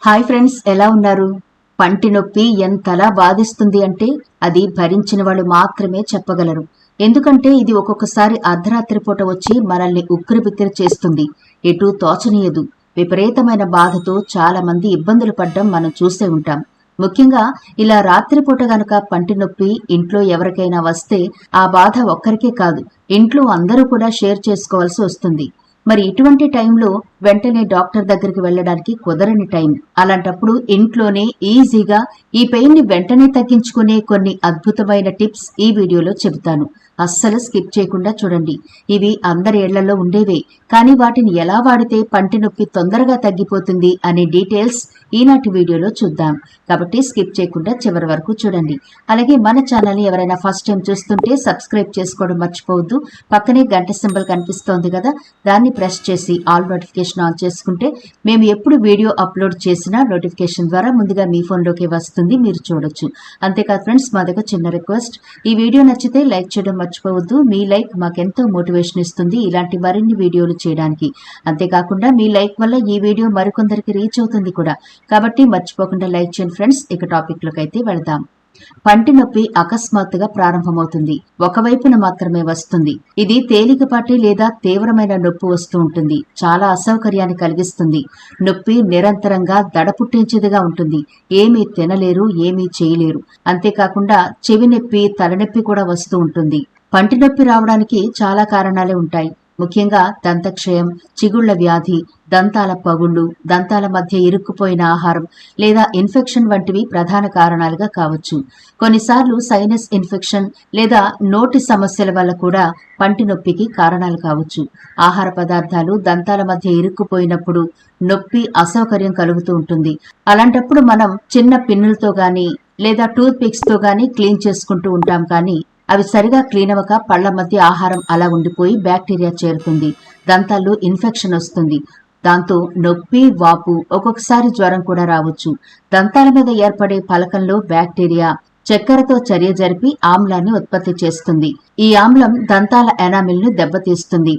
Hi friends, ఎలా ఉన్నారు? పంటి నొప్పి ఎంతలా బాధిస్తుంది అంటే అది భరించిన వాళ్ళు మాత్రమే చెప్పగలరు. ఎందుకంటే ఇది ఒక్కొక్కసారి అర్ధరాత్రి పూట వచ్చి మనల్ని ఉక్కిరిబిక్కిరి చేస్తుంది. ఎటూ తోచనీయదు. విపరీతమైన బాధతో చాలా మంది ఇబ్బందులు పడ్డం మనం చూసే ఉంటాం. ముఖ్యంగా ఇలా రాత్రిపూట గనక పంటి నొప్పి ఇంట్లో ఎవరికైనా వస్తే ఆ బాధ ఒక్కరికే కాదు, ఇంట్లో అందరూ కూడా షేర్ చేసుకోవాల్సి వస్తుంది. మరి ఇటువంటి టైంలో వెంటనే డాక్టర్ దగ్గరికి వెళ్ళడానికి కుదరని టైం. అలాంటప్పుడు ఇంట్లోనే ఈజీగా ఈ పెయిన్ ని వెంటనే తగ్గించుకునే కొన్ని అద్భుతమైన టిప్స్ ఈ వీడియోలో చెబుతాను. అస్సలు స్కిప్ చేయకుండా చూడండి. ఇవి అందరి ఇళ్లలో ఉండేవే, కానీ వాటిని ఎలా వాడితే పంటి నొప్పి తొందరగా తగ్గిపోతుంది అనే డీటెయిల్స్ ఈనాటి వీడియోలో చూద్దాం. కాబట్టి స్కిప్ చేయకుండా చివరి వరకు చూడండి. అలాగే మన ఛానల్ని ఎవరైనా ఫస్ట్ టైం చూస్తుంటే సబ్స్క్రైబ్ చేసుకోవడం మర్చిపోవద్దు. పక్కనే గంట సింబల్ కనిపిస్తోంది కదా, దాన్ని ప్రెస్ చేసి ఆల్ నోటిఫికేషన్ ఆన్ చేసుకుంటే మేము ఎప్పుడు వీడియో అప్లోడ్ చేసినా నోటిఫికేషన్ ద్వారా ముందుగా మీ ఫోన్లోకి వస్తుంది, మీరు చూడొచ్చు. అంతేకాదు ఫ్రెండ్స్, మా దగ్గర చిన్న రిక్వెస్ట్, ఈ వీడియో నచ్చితే లైక్ చేయడం మర్చిపోవద్దు. మీ లైక్ మాకెంతో మోటివేషన్ ఇస్తుంది ఇలాంటి మరిన్ని వీడియోలు చేయడానికి. అంతేకాకుండా మీ లైక్ వల్ల ఈ వీడియో మరికొందరికి రీచ్ అవుతుంది కూడా, కాబట్టి మర్చిపోకుండా లైక్ చేయండి ఫ్రెండ్స్. ఇక టాపిక్ లోకి అయితే వెళదాం. పంటి నొప్పి అకస్మాత్తుగా ప్రారంభమవుతుంది. ఒకవైపున మాత్రమే వస్తుంది. ఇది తేలికపాటి లేదా తీవ్రమైన నొప్పి వస్తూ ఉంటుంది. చాలా అసౌకర్యాన్ని కలిగిస్తుంది. నొప్పి నిరంతరంగా దడ పుట్టించేదిగా ఉంటుంది. ఏమీ తినలేరు, ఏమీ చేయలేరు. అంతేకాకుండా చెవి నొప్పి, తలనొప్పి కూడా వస్తూ ఉంటుంది. పంటి నొప్పి రావడానికి చాలా కారణాలే ఉంటాయి. ముఖ్యంగా దంతక్షయం, చిగుళ్ల వ్యాధి, దంతాల పగుళ్లు, దంతాల మధ్య ఇరుక్కుపోయిన ఆహారం లేదా ఇన్ఫెక్షన్ వంటివి ప్రధాన కారణాలుగా కావచ్చు. కొన్నిసార్లు సైనస్ ఇన్ఫెక్షన్ లేదా నోటి సమస్యల వల్ల కూడా పంటి నొప్పికి కారణాలు కావచ్చు. ఆహార పదార్థాలు దంతాల మధ్య ఇరుక్కుపోయినప్పుడు నొప్పి, అసౌకర్యం కలుగుతూ ఉంటుంది. అలాంటప్పుడు మనం చిన్న పిన్నులతో గాని లేదా టూత్ పిక్స్ తో గాని క్లీన్ చేసుకుంటూ ఉంటాం, కానీ అవి సరిగా క్లీన్ అవ్వక పళ్ల మధ్య ఆహారం అలా ఉండిపోయి బ్యాక్టీరియా చేరుతుంది. దంతాల్లో ఇన్ఫెక్షన్ వస్తుంది. దాంతో నొప్పి, వాపు, ఒక్కొక్కసారి జ్వరం కూడా రావచ్చు. దంతాల మీద ఏర్పడే పలకంలో బ్యాక్టీరియా చక్కెరతో చర్య జరిపి ఆమ్లాన్ని ఉత్పత్తి చేస్తుంది. ఈ ఆమ్లం దంతాల ఎనామిల్ ను దెబ్బతీస్తుంది.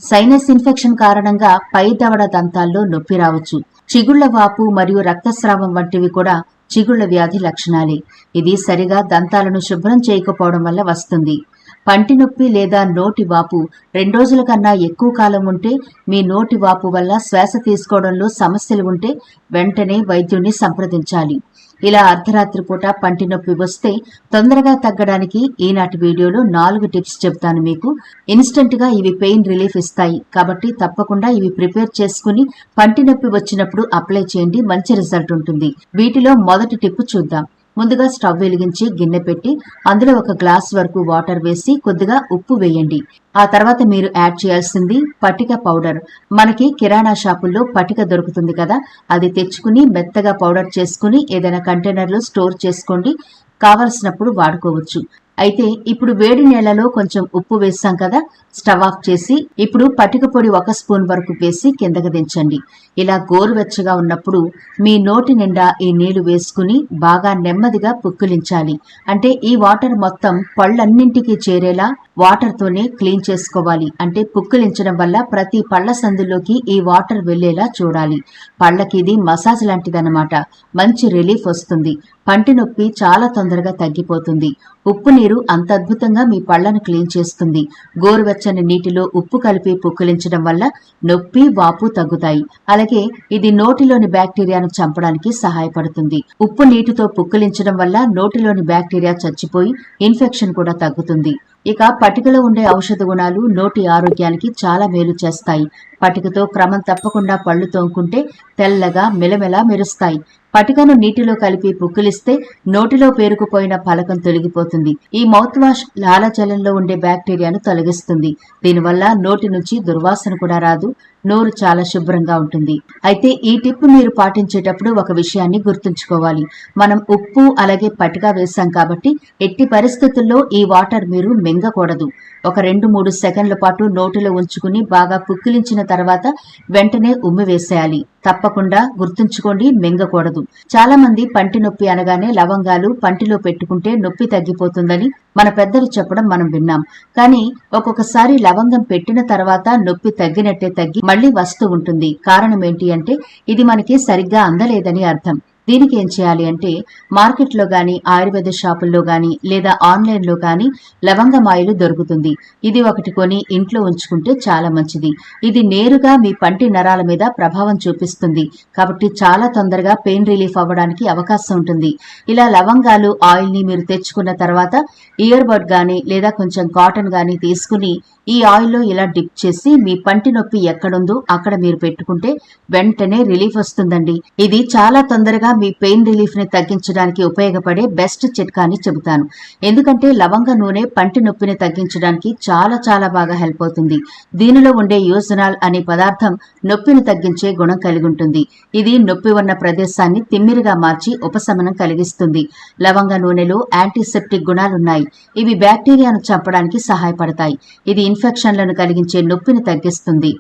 సైనస్ ఇన్ఫెక్షన్ కారణంగా పై దవడ దంతాల్లో నొప్పి రావచ్చు. చిగుళ్ల వాపు మరియు రక్తస్రావం వంటివి కూడా చిగుళ్ల వ్యాధి లక్షణాలే. ఇది సరిగా దంతాలను శుభ్రం చేయకపోవడం వల్ల వస్తుంది. పంటి నొప్పి లేదా నోటి వాపు 2 రోజుల కన్నా ఎక్కువ కాలం ఉంటే, మీ నోటి వాపు వల్ల శ్వాస తీసుకోవడంలో సమస్యలు ఉంటే వెంటనే వైద్యుణ్ణి సంప్రదించాలి. ఇలా అర్ధరాత్రి పూట పంటి నొప్పి వస్తే తొందరగా తగ్గడానికి ఈనాటి వీడియోలో 4 టిప్స్ చెప్తాను మీకు. ఇన్స్టెంట్ గా ఇవి పెయిన్ రిలీఫ్ ఇస్తాయి, కాబట్టి తప్పకుండా ఇవి ప్రిపేర్ చేసుకుని పంటి నొప్పి వచ్చినప్పుడు అప్లై చేయండి. మంచి రిజల్ట్ ఉంటుంది. వీటిలో మొదటి టిప్ చూద్దాం. ముందుగా స్టవ్ వెలిగించి గిన్నె పెట్టి అందులో 1 గ్లాస్ వరకు వాటర్ వేసి కొద్దిగా ఉప్పు వేయండి. ఆ తర్వాత మీరు యాడ్ చేయాల్సింది పటిక పౌడర్. మనకి కిరాణా షాపుల్లో పటిక దొరుకుతుంది కదా, అది తెచ్చుకుని మెత్తగా పౌడర్ చేసుకుని ఏదైనా కంటైనర్లో స్టోర్ చేసుకోండి. కావలసినప్పుడు వాడుకోవచ్చు. అయితే ఇప్పుడు వేడి నీళ్లలో కొంచెం ఉప్పు వేసాం కదా, స్టవ్ ఆఫ్ చేసి ఇప్పుడు పటిక పొడి 1 స్పూన్ వరకు వేసి కిందకి దించండి. ఇలా గోరువెచ్చగా ఉన్నప్పుడు మీ నోటి నిండా ఈ నీళ్లు వేసుకుని బాగా నెమ్మదిగా పుక్కిలించాలి. అంటే ఈ వాటర్ మొత్తం పళ్ళన్నింటికి చేరేలా వాటర్ తోనే క్లీన్ చేసుకోవాలి. అంటే పుక్కిలించడం వల్ల ప్రతి పళ్ల సందులోకి ఈ వాటర్ వెళ్లేలా చూడాలి. పళ్లకి ఇది మసాజ్ లాంటిదన్నమాట. మంచి రిలీఫ్ వస్తుంది. పంటి నొప్పి చాలా తొందరగా తగ్గిపోతుంది. ఉప్పు నీరు అంత అద్భుతంగా మీ పళ్లను క్లీన్ చేస్తుంది. గోరువెచ్చని నీటిలో ఉప్పు కలిపి పుక్కిలించడం వల్ల నొప్పి, వాపు తగ్గుతాయి. అలాగే ఇది నోటిలోని బ్యాక్టీరియాను చంపడానికి సహాయపడుతుంది. ఉప్పు నీటితో పుక్కిలించడం వల్ల నోటిలోని బ్యాక్టీరియా చచ్చిపోయి ఇన్ఫెక్షన్ కూడా తగ్గుతుంది. ఇక పటికలో ఉండే ఔషధ గుణాలు నోటి ఆరోగ్యానికి చాలా మేలు చేస్తాయి. పటికతో క్రమం తప్పకుండా పళ్లు తోముకుంటే తెల్లగా మెలమెలా మెరుస్తాయి. పటికను నీటిలో కలిపి పుక్కిలిస్తే నోటిలో పేరుకుపోయిన పలకం తొలగిపోతుంది. ఈ మౌత్ వాష్ లాలాజలంలో ఉండే బ్యాక్టీరియాను తొలగిస్తుంది. దీనివల్ల నోటి నుంచి దుర్వాసన కూడా రాదు. నోరు చాలా శుభ్రంగా ఉంటుంది. అయితే ఈ టిప్ మీరు పాటించేటప్పుడు ఒక విషయాన్ని గుర్తుంచుకోవాలి. మనం ఉప్పు అలాగే పటిక వేసాం కాబట్టి ఎట్టి పరిస్థితుల్లో ఈ వాటర్ మీరు మింగకూడదు. ఒక 2-3 సెకండ్ల పాటు నోటిలో ఉంచుకుని బాగా పుక్కిలించిన తర్వాత వెంటనే ఉమ్మి వేసేయాలి. తప్పకుండా గుర్తుంచుకోండి, మింగకూడదు. చాలా మంది పంటి నొప్పి అనగానే లవంగాలు పంటిలో పెట్టుకుంటే నొప్పి తగ్గిపోతుందని మన పెద్దలు చెప్పడం మనం విన్నాం. కానీ ఒక్కొక్కసారి లవంగం పెట్టిన తర్వాత నొప్పి తగ్గినట్టే తగ్గి మళ్లీ వస్తూ ఉంటుంది. కారణం ఏంటి అంటే ఇది మనకి సరిగ్గా అందలేదని అర్థం. దీనికి ఏం చేయాలి అంటే మార్కెట్లో గాని ఆయుర్వేద షాపుల్లో గాని లేదా ఆన్లైన్లో గాని లవంగం ఆయిల్ దొరుకుతుంది. ఇది ఒకటి కొని ఇంట్లో ఉంచుకుంటే చాలా మంచిది. ఇది నేరుగా మీ పంటి నరాల మీద ప్రభావం చూపిస్తుంది కాబట్టి చాలా తొందరగా పెయిన్ రిలీఫ్ అవ్వడానికి అవకాశం ఉంటుంది. ఇలా లవంగాలు ఆయిల్ ని మీరు తెచ్చుకున్న తర్వాత ఇయర్ బడ్ గాని లేదా కొంచెం కాటన్ గాని తీసుకుని ఈ ఆయిల్లో ఇలా డిప్ చేసి మీ పంటి నొప్పి ఎక్కడుందో అక్కడ మీరు పెట్టుకుంటే వెంటనే రిలీఫ్ వస్తుందండి. ఇది చాలా తొందరగా మీ పెయిన్ రిలీఫ్ ని తగ్గించడానికి ఉపయోగపడే బెస్ట్ చిట్కా అని చెబుతాను. ఎందుకంటే లవంగ నూనె పంటి నొప్పిని తగ్గించడానికి చాలా చాలా బాగా హెల్ప్ అవుతుంది. దీనిలో ఉండే యూజనాల్ అనే పదార్థం నొప్పిని తగ్గించే గుణం కలిగి ఉంటుంది. ఇది నొప్పి ఉన్న ప్రదేశాన్ని తిమ్మిరిగా మార్చి ఉపశమనం కలిగిస్తుంది. లవంగ నూనెలో యాంటీసెప్టిక్ గుణాలున్నాయి. ఇవి బ్యాక్టీరియాను చంపడానికి సహాయపడతాయి. ఇది ఇన్ఫెక్షన్లను కలిగించే నొప్పిని తగ్గిస్తుంది.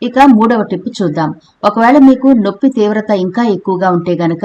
ఇక మూడవ టిప్ చూద్దాం. ఒకవేళ మీకు నొప్పి తీవ్రత ఇంకా ఎక్కువగా ఉంటే గనక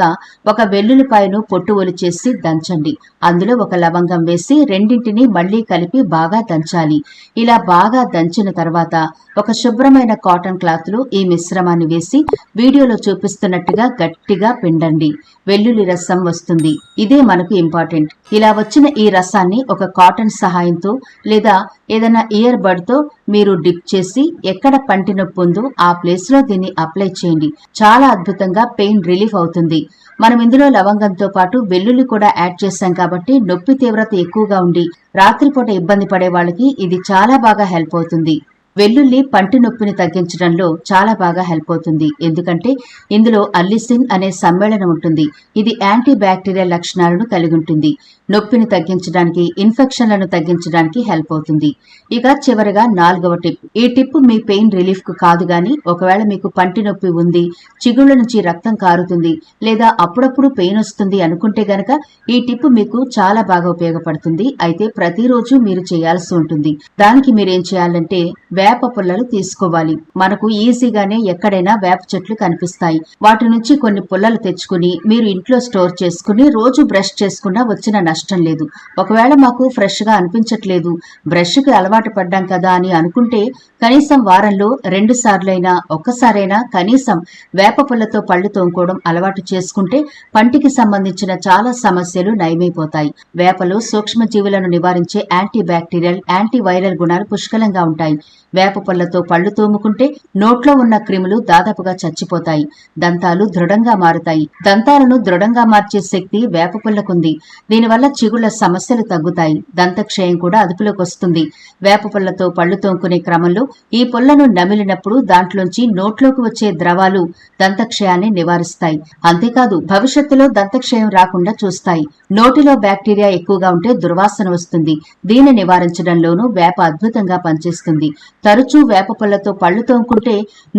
ఒక వెల్లుల్లిపాయను పొట్టు ఒలిచేసి దంచండి. అందులో ఒక లవంగం వేసి రెండింటిని మళ్లీ కలిపి బాగా దంచాలి. ఇలా బాగా దంచిన తర్వాత ఒక శుభ్రమైన కాటన్ క్లాత్ లో ఈ మిశ్రమాన్ని వేసి వీడియోలో చూపిస్తున్నట్టుగా గట్టిగా పిండండి. వెల్లుల్లి రసం వస్తుంది. ఇదే మనకు ఇంపార్టెంట్. ఇలా వచ్చిన ఈ రసాన్ని ఒక కాటన్ సహాయంతో లేదా ఏదైనా ఇయర్ బడ్ తో మీరు డిప్ చేసి ఎక్కడ పంటి నొప్పి ఉందో ఆ ప్లేస్ లో దీన్ని అప్లై చేయండి. చాలా అద్భుతంగా పెయిన్ రిలీఫ్ అవుతుంది. మనం ఇందులో లవంగంతో పాటు వెల్లుల్లి కూడా యాడ్ చేశాం కాబట్టి నొప్పి తీవ్రత ఎక్కువగా ఉండి రాత్రిపూట ఇబ్బంది పడే వాళ్ళకి ఇది చాలా బాగా హెల్ప్ అవుతుంది. వెల్లుల్లి పంటి నొప్పిని తగ్గించడంలో చాలా బాగా హెల్ప్ అవుతుంది. ఎందుకంటే ఇందులో అల్లిసిన్ అనే సమ్మేళనం ఉంటుంది. ఇది యాంటీ బ్యాక్టీరియల్ లక్షణాలను కలిగి ఉంటుంది. నొప్పిని తగ్గించడానికి ఇన్ఫెక్షన్లను తగ్గించడానికి హెల్ప్ అవుతుంది. ఇక చివరగా 4వ టిప్. ఈ టిప్ మీ పెయిన్ రిలీఫ్ కు కాదు గాని ఒకవేళ మీకు పంటి నొప్పి ఉంది, చిగుళ్ళ నుంచి రక్తం కారుతుంది లేదా అప్పుడప్పుడు పెయిన్ వస్తుంది అనుకుంటే గనక ఈ టిప్ మీకు చాలా బాగా ఉపయోగపడుతుంది. అయితే ప్రతిరోజు మీరు చేయాల్సి ఉంటుంది. దానికి మీరేం చేయాలంటే వేప పుల్లలు తీసుకోవాలి. మనకు ఈజీగానే ఎక్కడైనా వేప చెట్లు కనిపిస్తాయి. వాటి నుంచి కొన్ని పుల్లలు తెచ్చుకుని మీరు ఇంట్లో స్టోర్ చేసుకుని రోజు బ్రష్ చేసుకున్నా వచ్చిన నష్టం లేదు. ఒకవేళ మాకు ఫ్రెష్ గా అనిపించట్లేదు, బ్రష్ కి అలవాటు పడ్డాం కదా అని అనుకుంటే కనీసం వారంలో 2 సార్లైనా ఒక్కసారైనా కనీసం వేప పుల్లతో పళ్ళు తోముకోవడం అలవాటు చేసుకుంటే పంటికి సంబంధించిన చాలా సమస్యలు నయమైపోతాయి. వేపలో సూక్ష్మజీవులను నివారించే యాంటీ బ్యాక్టీరియల్, యాంటీ వైరల్ గుణాలు పుష్కలంగా ఉంటాయి. వేప పుల్లతో పళ్ళు తోముకుంటే నోట్లో ఉన్న క్రిములు దాదాపుగా చచ్చిపోతాయి. దంతాలు దృఢంగా మారుతాయి. దంతాలను దృఢంగా మార్చే శక్తి వేప పుల్లకుంది. దీనివల్ల చిగుళ్ల సమస్యలు తగ్గుతాయి. దంతక్షయం కూడా అదుపులోకి వస్తుంది. వేప పుల్లతో పళ్ళు తోముకునే క్రమంలో ఈ పుల్లను నమిలినప్పుడు దాంట్లోంచి నోట్లోకి వచ్చే ద్రవాలు దంతక్షయాన్ని నివారిస్తాయి. అంతేకాదు భవిష్యత్తులో దంతక్షయం రాకుండా చూస్తాయి. నోటిలో బ్యాక్టీరియా ఎక్కువగా ఉంటే దుర్వాసన వస్తుంది. దీన్ని నివారించడంలోనూ వేప అద్భుతంగా పనిచేస్తుంది. తరచూ వేప పుల్లతో పళ్ళు తోముకుంటే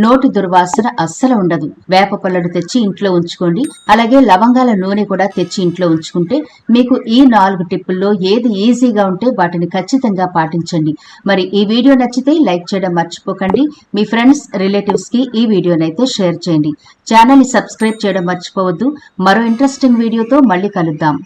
నోటి దుర్వాసన అస్సలు ఉండదు. వేప పుల్లను తెచ్చి ఇంట్లో ఉంచుకోండి. అలాగే లవంగాల నూనె కూడా తెచ్చి ఇంట్లో ఉంచుకుంటే మీకు ఈ 4 టిప్పుల్లో ఏది ఈజీగా ఉంటే వాటిని ఖచ్చితంగా పాటించండి. మరి ఈ వీడియో నచ్చితే లైక్ చేయడం మర్చిపోకండి. మీ ఫ్రెండ్స్, రిలేటివ్స్ కి ఈ వీడియోనైతే షేర్ చేయండి. ఛానల్ ని సబ్స్క్రైబ్ చేయడం మర్చిపోవద్దు. మరో ఇంట్రెస్టింగ్ వీడియోతో మళ్ళీ కలుద్దాం.